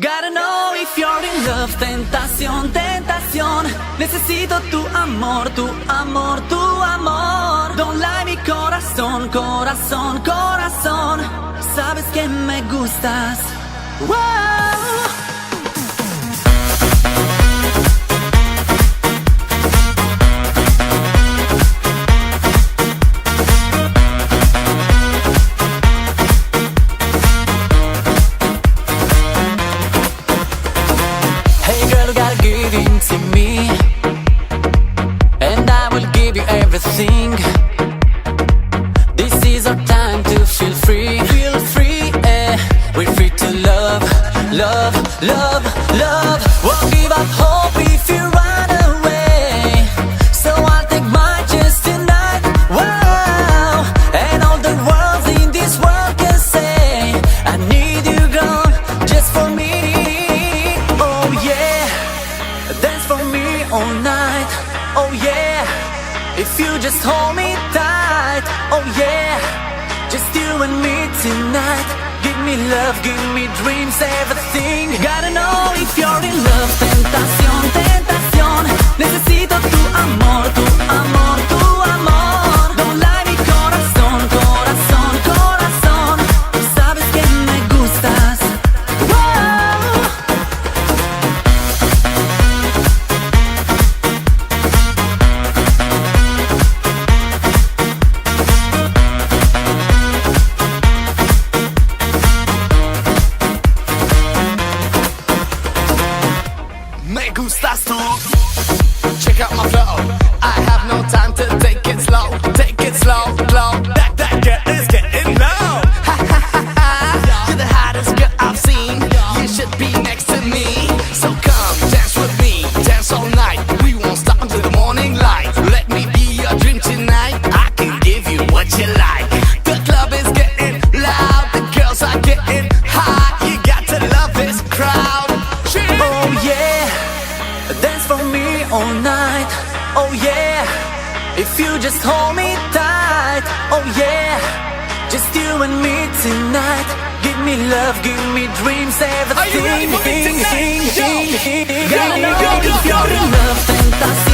Gotta know if you're in love, tentación, tentación. Necesito tu amor, tu amor, tu amor. Don't lie mi corazón, corazón, corazón. Sabes que me gustas. Wow. Give in to me, and I will give you everything. This is our time to feel free, eh. We're free to love, love, love, love. Won't give up hope if you run away. So I'll take my chance tonight, wow. And all the world in this world can say I need you, girl, just for me. Oh yeah, dance for me all night, oh yeah. If you just hold me tight, oh yeah. Just you and me tonight. Give me love, give me dreams, everything. Gotta know if you're in love, tentación, tentación. Necesito tu amor, tu amor, tu amor. Don't lie mi corazón, corazón, corazón. Sabes que me gustas, wow. Me gustas tú. Check out my flow. I have no time to take it slow. Take it slow, slow. That girl is getting low. Ha ha ha ha. You're the hottest girl I've seen. You should be next to me. So come dance with me. Dance all night. We won't stop until the morning light. Let me be your dream tonight. I can give you what you like. The club is getting loud. The girls are getting hot. You got to love this crowd. Oh yeah, dance for me all night, oh yeah. If you just hold me tight, oh yeah. Just you and me tonight. Give me love, give me dreams, everything. Are you ready for me tonight? Yo, Gotta know if you're in love, tentación.